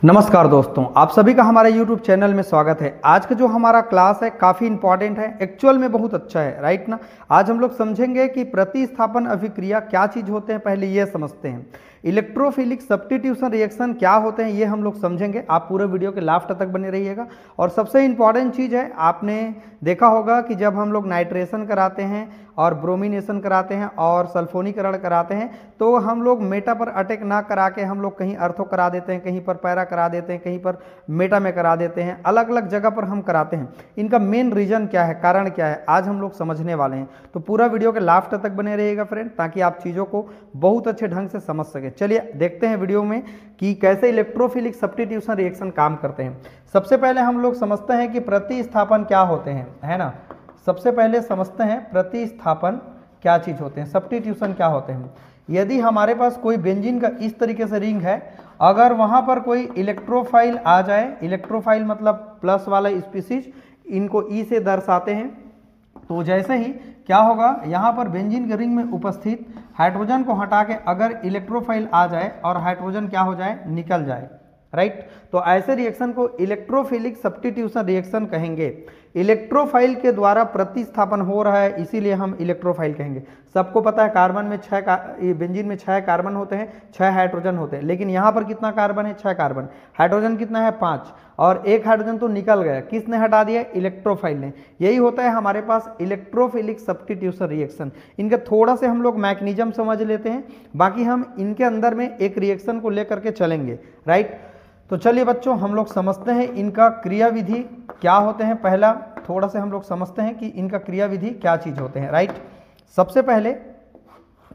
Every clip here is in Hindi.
नमस्कार दोस्तों, आप सभी का हमारे YouTube चैनल में स्वागत है। आज का जो हमारा क्लास है काफ़ी इंपॉर्टेंट है, एक्चुअल में बहुत अच्छा है, राइट ना। आज हम लोग समझेंगे कि प्रतिस्थापन अभिक्रिया क्या चीज़ होते हैं, पहले ये समझते हैं। इलेक्ट्रोफिलिक सब्स्टिट्यूशन रिएक्शन क्या होते हैं ये हम लोग समझेंगे। आप पूरे वीडियो के लास्ट तक बने रहिएगा। और सबसे इंपॉर्टेंट चीज़ है, आपने देखा होगा कि जब हम लोग नाइट्रेशन कराते हैं और ब्रोमिनेशन कराते हैं और सल्फोनीकरण कराते हैं तो हम लोग मेटा पर अटैक ना करा के हम लोग कहीं अर्थो करा देते हैं, कहीं पर पैरा करा देते हैं, कहीं पर मेटा में करा देते हैं, अलग अलग जगह पर हम कराते हैं। इनका मेन रीजन क्या है, कारण क्या है, आज हम लोग समझने वाले हैं। तो पूरा वीडियो के लास्ट तक बने रहिएगा फ्रेंड, ताकि आप चीज़ों को बहुत अच्छे ढंग से समझ सकें। चलिए देखते हैं वीडियो में कि कैसे इलेक्ट्रोफिलिक सब्स्टिट्यूशन रिएक्शन काम करते हैं। सबसे पहले हम लोग समझते हैं कि प्रतिस्थापन क्या होते हैं, है ना। सबसे पहले समझते हैं प्रतिस्थापन क्या चीज़ होते हैं, सब्स्टिट्यूशन क्या होते हैं। यदि हमारे पास कोई बेंजीन का इस तरीके से रिंग है, अगर वहाँ पर कोई इलेक्ट्रोफाइल आ जाए, इलेक्ट्रोफाइल मतलब प्लस वाला स्पीसीज, इनको ई से दर्शाते हैं, तो जैसे ही क्या होगा, यहाँ पर बेंजीन के रिंग में उपस्थित हाइड्रोजन को हटा के अगर इलेक्ट्रोफाइल आ जाए और हाइड्रोजन क्या हो जाए, निकल जाए, राइट। तो ऐसे रिएक्शन को इलेक्ट्रोफिलिक सब्स्टिट्यूशन रिएक्शन कहेंगे। इलेक्ट्रोफाइल के द्वारा प्रतिस्थापन हो रहा है, इसीलिए हम इलेक्ट्रोफाइल कहेंगे। सबको पता है कार्बन में बेंजीन में 6 कार्बन होते हैं, 6 हाइड्रोजन होते हैं, लेकिन यहाँ पर कितना कार्बन है, 6 कार्बन। हाइड्रोजन कितना है, 5, और एक हाइड्रोजन तो निकल गया, किसने हटा दिया, इलेक्ट्रोफाइल ने। यही होता है हमारे पास इलेक्ट्रोफिलिक सब्स्टिट्यूशन रिएक्शन। इनका थोड़ा से हम लोग मैकेनिज्म समझ लेते हैं, बाकी हम इनके अंदर में एक रिएक्शन को लेकर के चलेंगे, राइट। तो चलिए बच्चों, हम लोग समझते हैं इनका क्रियाविधि क्या होते हैं। पहला थोड़ा से हम लोग समझते हैं कि इनका क्रियाविधि क्या चीज़ होते हैं, राइट। सबसे पहले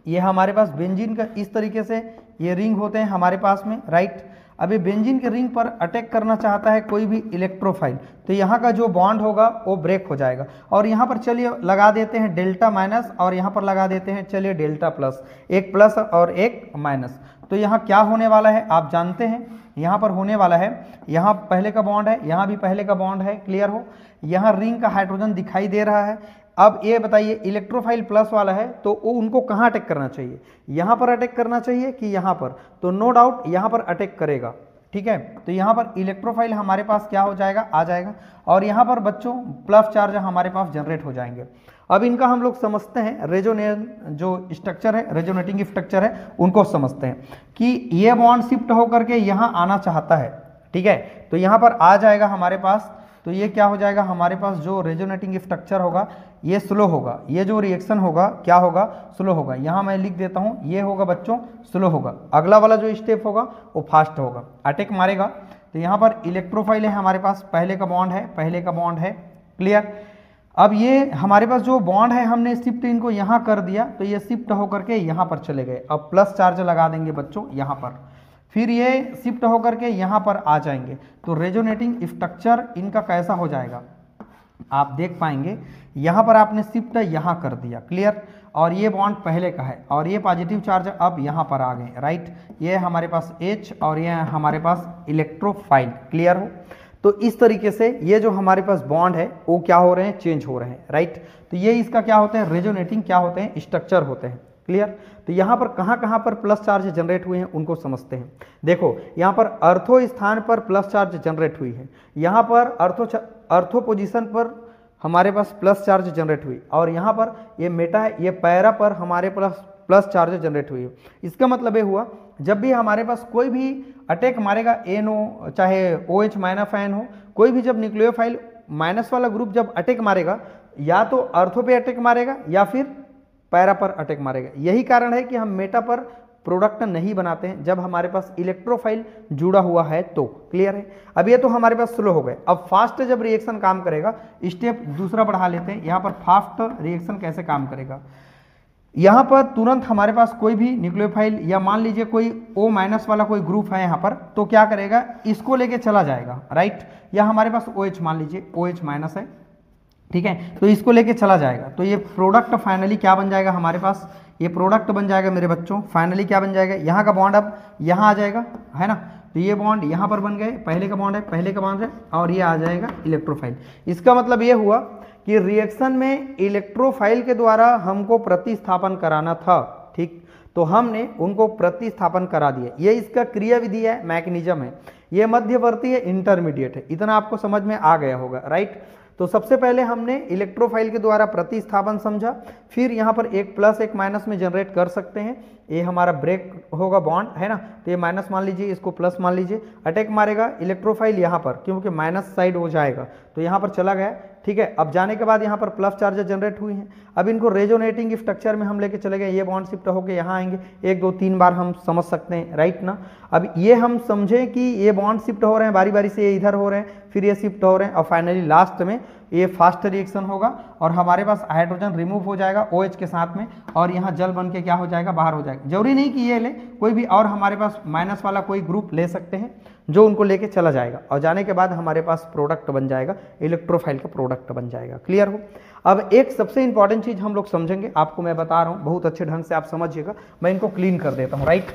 ये हमारे पास बेंजीन का इस तरीके से ये रिंग होते हैं हमारे पास में, राइट। अभी बेंजीन के रिंग पर अटैक करना चाहता है कोई भी इलेक्ट्रोफाइल, तो यहाँ का जो बॉन्ड होगा वो ब्रेक हो जाएगा, और यहाँ पर चलिए लगा देते हैं डेल्टा माइनस, और यहाँ पर लगा देते हैं चलिए डेल्टा प्लस, एक प्लस और एक माइनस। तो यहाँ क्या होने वाला है आप जानते हैं, यहाँ पर होने वाला है, यहाँ पहले का बॉन्ड है, यहाँ भी पहले का बॉन्ड है, क्लियर हो। यहाँ रिंग का हाइड्रोजन दिखाई दे रहा है। अब ये बताइए, इलेक्ट्रोफाइल प्लस वाला है तो वो उनको कहाँ अटैक करना चाहिए, यहाँ पर अटैक करना चाहिए कि यहाँ पर, तो नो डाउट यहाँ पर अटैक करेगा, ठीक है। तो यहाँ पर इलेक्ट्रोफाइल हमारे पास क्या हो जाएगा, आ जाएगा, और यहाँ पर बच्चों प्लस चार्ज हमारे पास जनरेट हो जाएंगे। अब इनका हम लोग समझते हैं जो स्ट्रक्चर है, रेजोनेटिंग स्ट्रक्चर है, उनको समझते हैं कि ये बॉन्ड शिफ्ट होकर के यहाँ आना चाहता है, ठीक है। तो यहाँ पर आ जाएगा हमारे पास, तो ये क्या हो जाएगा हमारे पास, जो रेजोनेटिंग स्ट्रक्चर होगा ये स्लो होगा, ये जो रिएक्शन होगा क्या होगा, स्लो होगा। यहाँ मैं लिख देता हूँ, ये होगा बच्चों स्लो होगा, अगला वाला जो स्टेप होगा वो फास्ट होगा, अटैक मारेगा। तो यहाँ पर इलेक्ट्रोफाइल है हमारे पास, पहले का बॉन्ड है, पहले का बॉन्ड है, क्लियर। अब ये हमारे पास जो बॉन्ड है हमने शिफ्ट इनको यहाँ कर दिया, तो ये शिफ्ट होकर के यहाँ पर चले गए। अब प्लस चार्ज लगा देंगे बच्चों यहाँ पर, फिर ये शिफ्ट होकर के यहाँ पर आ जाएंगे। तो रेजोनेटिंग स्ट्रक्चर इनका कैसा हो जाएगा आप देख पाएंगे। यहाँ पर आपने शिफ्ट यहाँ कर दिया, क्लियर, और ये बॉन्ड पहले का है, और ये पॉजिटिव चार्ज अब यहाँ पर आ गए, राइट। ये हमारे पास H और ये हमारे पास इलेक्ट्रोफाइल, क्लियर हो। तो इस तरीके से ये जो हमारे पास बॉन्ड है वो क्या हो रहे हैं, चेंज हो रहे हैं, राइट। तो ये इसका क्या होते हैं, रेजोनेटिंग क्या होते हैं, स्ट्रक्चर होते हैं, क्लियर। तो यहाँ पर कहाँ पर प्लस चार्ज जनरेट हुए हैं उनको समझते हैं। देखो यहाँ पर अर्थो स्थान पर प्लस चार्ज जनरेट हुई है, यहाँ पर अर्थो पोजीशन पर हमारे पास प्लस चार्ज जनरेट हुई, और यहाँ पर ये मेटा है, ये पैरा पर हमारे प्लस चार्ज जनरेट हुई है। इसका मतलब ये हुआ, जब भी हमारे पास कोई भी अटैक मारेगा, NO चाहे OH माइनस आयन हो, कोई भी जब न्यूक्लियोफाइल माइनस वाला ग्रुप जब अटैक मारेगा, या तो अर्थो पे अटैक मारेगा या फिर पैरा पर अटैक मारेगा। यही कारण है कि हम मेटा पर प्रोडक्ट नहीं बनाते हैं जब हमारे पास इलेक्ट्रोफाइल जुड़ा हुआ है, तो क्लियर है। अब ये तो हमारे पास स्लो हो गए। अब फास्ट जब रिएक्शन काम करेगा, स्टेप दूसरा बढ़ा लेते हैं। यहाँ पर फास्ट रिएक्शन कैसे काम करेगा, यहाँ पर तुरंत हमारे पास कोई भी न्यूक्लियोफाइल या मान लीजिए कोई O माइनस वाला कोई ग्रुप है यहाँ पर, तो क्या करेगा, इसको लेके चला जाएगा, राइट। या हमारे पास OH मान लीजिए OH माइनस है, ठीक है, तो इसको लेके चला जाएगा। तो ये प्रोडक्ट फाइनली क्या बन जाएगा हमारे पास, ये प्रोडक्ट बन जाएगा मेरे बच्चों, फाइनली क्या बन जाएगा, यहाँ का बॉन्ड अब यहाँ आ जाएगा, है ना। तो ये बॉन्ड यहाँ पर बन गए, पहले का बॉन्ड है, पहले का बॉन्ड है, और ये आ जाएगा इलेक्ट्रोफाइल। इसका मतलब ये हुआ कि रिएक्शन में इलेक्ट्रोफाइल के द्वारा हमको प्रतिस्थापन कराना था, ठीक। तो हमने उनको प्रतिस्थापन करा दिया। ये इसका क्रियाविधि है, मैकेनिज्म है। ये मध्यवर्ती है, इंटरमीडिएट है। इतना आपको समझ में आ गया होगा, राइट। तो सबसे पहले हमने इलेक्ट्रोफाइल के द्वारा प्रतिस्थापन समझा, फिर यहाँ पर एक प्लस एक माइनस में जनरेट कर सकते हैं। ये हमारा ब्रेक होगा बॉन्ड, है ना, तो ये माइनस मान लीजिए, इसको प्लस मान लीजिए। अटैक मारेगा इलेक्ट्रोफाइल यहाँ पर, क्योंकि माइनस साइड हो जाएगा, तो यहाँ पर चला गया, ठीक है। अब जाने के बाद यहाँ पर प्लस चार्जेस जनरेट हुई हैं। अब इनको रेजोनेटिंग स्ट्रक्चर में हम लेके चले गए, ये बॉन्ड शिफ्ट होकर यहाँ आएंगे, 1 2 3 बार हम समझ सकते हैं, राइट ना। अब ये हम समझें कि ये बॉन्ड शिफ्ट हो रहे हैं, बारी बारी से ये इधर हो रहे हैं, फिर ये शिफ्ट हो रहे हैं, और फाइनली लास्ट में ये फास्ट रिएक्शन होगा और हमारे पास हाइड्रोजन रिमूव हो जाएगा OH के साथ में, और यहाँ जल बन के क्या हो जाएगा, बाहर हो जाएगा। जरूरी नहीं कि ये ले, कोई भी और हमारे पास माइनस वाला कोई ग्रुप ले सकते हैं जो उनको लेके चला जाएगा, और जाने के बाद हमारे पास प्रोडक्ट बन जाएगा, इलेक्ट्रोफाइल का प्रोडक्ट बन जाएगा। क्लियर हो। अब एक सबसे इंपॉर्टेंट चीज हम लोग समझेंगे, आपको मैं बता रहा हूं, बहुत अच्छे ढंग से आप समझिएगा। मैं इनको क्लीन कर देता हूं, राइट।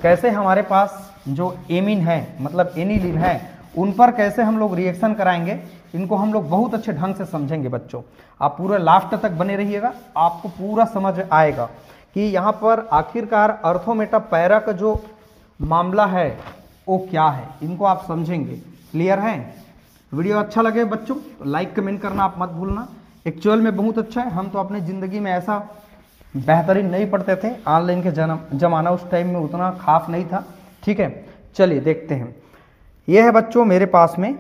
कैसे हमारे पास जो एमीन है, मतलब एनिलीन है, उन पर कैसे हम लोग रिएक्शन कराएंगे, इनको हम लोग बहुत अच्छे ढंग से समझेंगे बच्चों। आप पूरा लास्ट तक बने रहिएगा, आपको पूरा समझ आएगा कि यहाँ पर आखिरकार अर्थोमेटा पैरा का जो मामला है वो क्या है, इनको आप समझेंगे। क्लियर है। वीडियो अच्छा लगे बच्चों तो लाइक कमेंट करना आप मत भूलना। एक्चुअल में बहुत अच्छा है, हम तो अपने ज़िंदगी में ऐसा बेहतरीन नहीं पढ़ते थे, ऑनलाइन के जमाना उस टाइम में उतना खास नहीं था, ठीक है। चलिए देखते हैं, यह है बच्चों मेरे पास में,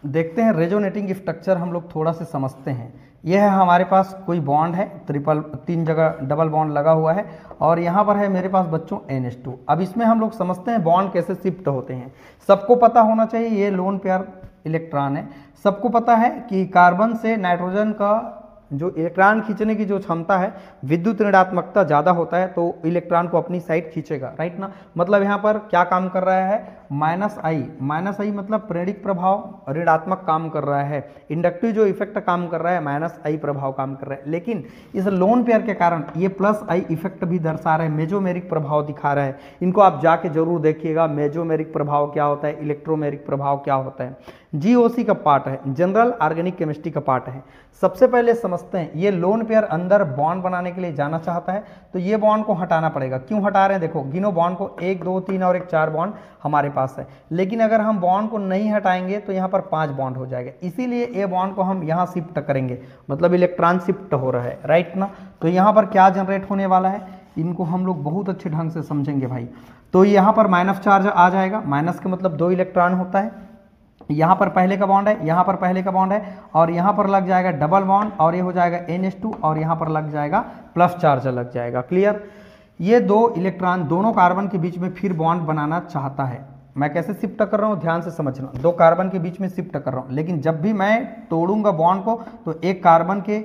देखते हैं रेजोनेटिंग स्ट्रक्चर हम लोग थोड़ा से समझते हैं। यह है हमारे पास कोई बॉन्ड है, 3 जगह डबल बॉन्ड लगा हुआ है, और यहाँ पर है मेरे पास बच्चों NH2। अब इसमें हम लोग समझते हैं बॉन्ड कैसे शिफ्ट होते हैं। सबको पता होना चाहिए ये लोन पेयर इलेक्ट्रॉन है। सबको पता है कि कार्बन से नाइट्रोजन का जो इलेक्ट्रॉन खींचने की जो क्षमता है, विद्युत ऋणात्मकता ज़्यादा होता है तो इलेक्ट्रॉन को अपनी साइड खींचेगा, राइट ना। मतलब यहाँ पर क्या काम कर रहा है, -I मतलब प्रेरक प्रभाव ऋणात्मक काम कर रहा है, इंडक्टिव जो इफेक्ट काम कर रहा है -I प्रभाव काम कर रहा है। लेकिन इस लोन पेयर के कारण ये +I इफेक्ट भी दर्शा रहा है, मेजोमेरिक प्रभाव दिखा रहा है। इनको आप जाके जरूर देखिएगा, मेजोमेरिक प्रभाव क्या होता है, इलेक्ट्रोमेरिक प्रभाव क्या होता है। GOC का पार्ट है, जनरल ऑर्गेनिक केमिस्ट्री का पार्ट है। सबसे पहले समझते हैं, ये लोन पेयर अंदर बॉन्ड बनाने के लिए जाना चाहता है तो ये बॉन्ड को हटाना पड़ेगा। क्यों हटा रहे हैं, देखो गिनो बॉन्ड को, 1 2 3 और 1 4 बॉन्ड हमारे पास है। लेकिन अगर हम बॉन्ड को नहीं हटाएंगे तो यहाँ पर 5 बॉन्ड हो जाएगा, इसीलिए ये बॉन्ड को हम यहाँ शिफ्ट करेंगे, मतलब इलेक्ट्रॉन शिफ्ट हो रहा है, राइट ना। तो यहाँ पर क्या जनरेट होने वाला है, इनको हम लोग बहुत अच्छे ढंग से समझेंगे भाई। तो यहाँ पर माइनस चार्ज आ जाएगा, माइनस का मतलब 2 इलेक्ट्रॉन होता है। यहाँ पर पहले का बॉन्ड है, यहाँ पर पहले का बॉन्ड है, और यहाँ पर लग जाएगा डबल बॉन्ड, और ये हो जाएगा NH2, और यहाँ पर लग जाएगा प्लस चार्ज लग जाएगा। क्लियर। ये 2 इलेक्ट्रॉन दोनों कार्बन के बीच में फिर बॉन्ड बनाना चाहता है। मैं कैसे शिफ्ट कर रहा हूँ ध्यान से समझना, 2 कार्बन के बीच में शिफ्ट कर रहा हूँ, लेकिन जब भी मैं तोड़ूंगा बॉन्ड को तो एक कार्बन के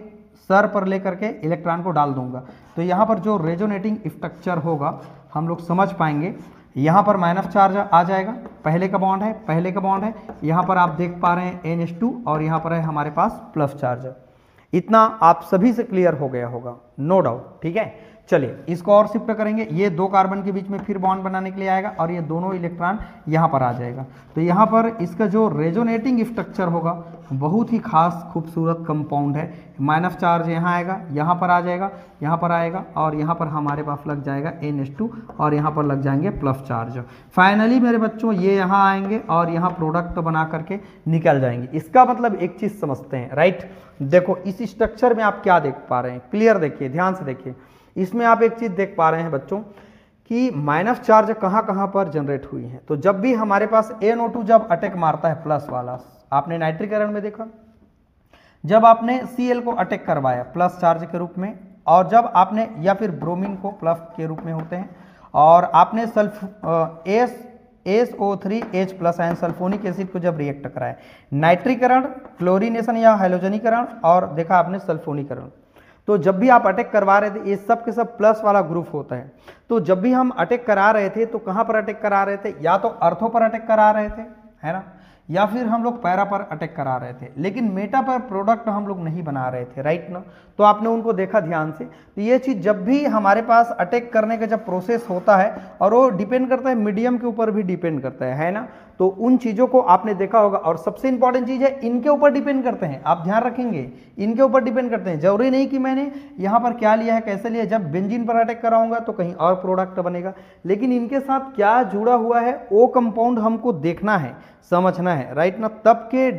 सर पर लेकर के इलेक्ट्रॉन को डाल दूंगा। तो यहाँ पर जो रेजोनेटिंग स्ट्रक्चर होगा हम लोग समझ पाएंगे। यहाँ पर माइनस चार्ज आ जाएगा, पहले का बॉन्ड है, पहले का बॉन्ड है, यहाँ पर आप देख पा रहे हैं NH2, और यहाँ पर है हमारे पास प्लस चार्ज। इतना आप सभी से क्लियर हो गया होगा, नो डाउट, ठीक है। चलिए इसको और शिफ्ट करेंगे, ये 2 कार्बन के बीच में फिर बॉन्ड बनाने के लिए आएगा, और ये दोनों इलेक्ट्रॉन यहाँ पर आ जाएगा। तो यहाँ पर इसका जो रेजोनेटिंग स्ट्रक्चर होगा बहुत ही खास खूबसूरत कंपाउंड है। माइनस चार्ज यहाँ आएगा, यहाँ पर आ जाएगा, यहाँ पर आएगा, और यहाँ पर हमारे पास लग जाएगा NH2, और यहाँ पर लग जाएंगे प्लस चार्ज। फाइनली मेरे बच्चों ये यहाँ आएंगे और यहाँ प्रोडक्ट बना करके निकल जाएंगे। इसका मतलब एक चीज़ समझते हैं, राइट। देखो इस स्ट्रक्चर में आप क्या देख पा रहे हैं, क्लियर देखिए, ध्यान से देखिए। इसमें आप एक चीज़ देख पा रहे हैं बच्चों कि माइनस चार्ज कहाँ कहाँ पर जनरेट हुई है। तो जब भी हमारे पास NO2 जब अटैक मारता है प्लस वाला, आपने नाइट्रिकरण में देखा, जब आपने Cl को अटैक करवाया प्लस चार्ज के रूप में, और जब आपने या फिर ब्रोमीन को प्लस के रूप में होते हैं, और आपने SO3H plus ion sulphonic acid को जब रिएक्ट कराया, नाइट्रीकरण, क्लोरीनेशन या हैलोजनीकरण, और देखा आपने सल्फोनीकरण। तो जब भी आप अटैक करवा रहे थे ये सब के सब प्लस वाला ग्रुप होता है। तो जब भी हम अटैक करा रहे थे तो कहाँ पर अटैक करा रहे थे, या तो अर्थो पर अटैक करा रहे थे, है ना, या फिर हम लोग पैरा पर अटैक करा रहे थे, लेकिन मेटा पर प्रोडक्ट हम लोग नहीं बना रहे थे, राइट ना। तो आपने उनको देखा ध्यान से। तो ये चीज़ जब भी हमारे पास अटैक करने का जब प्रोसेस होता है, और वो डिपेंड करता है मीडियम के ऊपर भी डिपेंड करता है ना। तो उन चीज़ों को आपने देखा होगा। और सबसे इंपॉर्टेंट चीज़ है, इनके ऊपर डिपेंड करते हैं, आप ध्यान रखेंगे, इनके ऊपर डिपेंड करते हैं। जरूरी नहीं कि मैंने यहाँ पर क्या लिया है, कैसे लिया है, जब बेंजीन पर अटैक कराऊंगा तो कहीं और प्रोडक्ट बनेगा, लेकिन इनके साथ क्या जुड़ा हुआ है वो कंपाउंड हमको देखना है, समझना है, राइट ना। तब के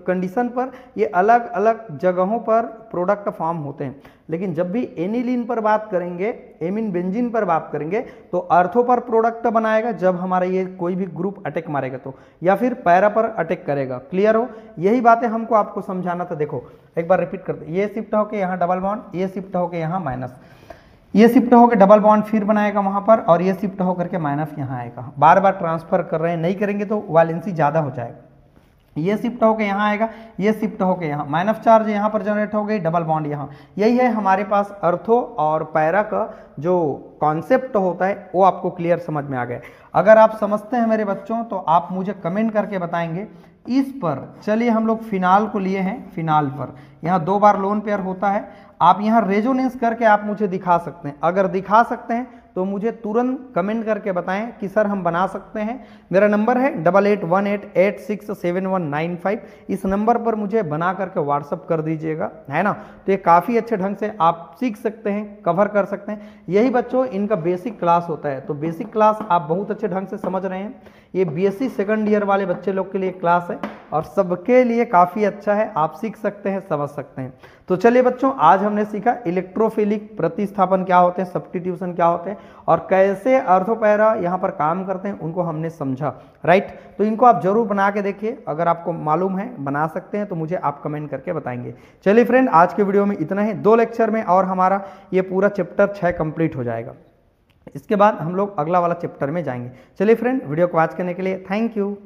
कंडीशन पर ये अलग अलग जगहों पर प्रोडक्ट फॉर्म होते हैं। लेकिन जब भी एनिलीन पर बात करेंगे, एमीन बेंजीन पर बात करेंगे, तो अर्थो पर प्रोडक्ट बनाएगा जब हमारा ये कोई भी ग्रुप अटैक मारेगा तो, या फिर पैरा पर अटैक करेगा। क्लियर हो, यही बातें हमको आपको समझाना था। देखो एक बार रिपीट करते, ये शिफ्ट होके यहाँ डबल बॉन्ड, ये शिफ्ट होके यहाँ माइनस, ये शिफ्ट होकर डबल बॉन्ड फिर बनाएगा वहां पर, और ये शिफ्ट होकर के माइनस यहाँ आएगा। बार बार ट्रांसफर कर रहे हैं, नहीं करेंगे तो वैलेंसी ज़्यादा हो जाएगा। ये शिफ्ट होकर यहाँ आएगा, ये शिफ्ट होकर यहाँ, माइनस चार्ज यहाँ पर जनरेट हो गई, डबल बॉन्ड यहाँ। यही है हमारे पास अर्थो और पैरा का जो कॉन्सेप्ट होता है, वो आपको क्लियर समझ में आ गया। अगर आप समझते हैं मेरे बच्चों तो आप मुझे कमेंट करके बताएंगे। इस पर चलिए हम लोग फिनाल को लिए हैं, फिनाल पर यहाँ 2 बार लोन पेयर होता है। आप यहाँ रेजोनेंस करके आप मुझे दिखा सकते हैं, अगर दिखा सकते हैं तो मुझे तुरंत कमेंट करके बताएं कि सर हम बना सकते हैं। मेरा नंबर है 8818867195, इस नंबर पर मुझे बना करके व्हाट्सअप कर दीजिएगा, है ना। तो ये काफ़ी अच्छे ढंग से आप सीख सकते हैं, कवर कर सकते हैं। यही बच्चों इनका बेसिक क्लास होता है, तो बेसिक क्लास आप बहुत अच्छे ढंग से समझ रहे हैं। ये बीएससी सेकंड ईयर वाले बच्चे लोग के लिए क्लास है और सबके लिए काफ़ी अच्छा है, आप सीख सकते हैं, समझ सकते हैं। तो चलिए बच्चों, आज हमने सीखा इलेक्ट्रोफिलिक प्रतिस्थापन क्या होते हैं, सब्स्टिट्यूशन क्या होते हैं, और कैसे अर्थोपैरा यहाँ पर काम करते हैं, उनको हमने समझा, राइट। तो इनको आप जरूर बना के देखिए, अगर आपको मालूम है बना सकते हैं तो मुझे आप कमेंट करके बताएंगे। चलिए फ्रेंड, आज के वीडियो में इतना ही। 2 लेक्चर में और हमारा ये पूरा चैप्टर 6 कंप्लीट हो जाएगा। इसके बाद हम लोग अगला वाला चैप्टर में जाएंगे। चलिए फ्रेंड, वीडियो को वॉच करने के लिए थैंक यू।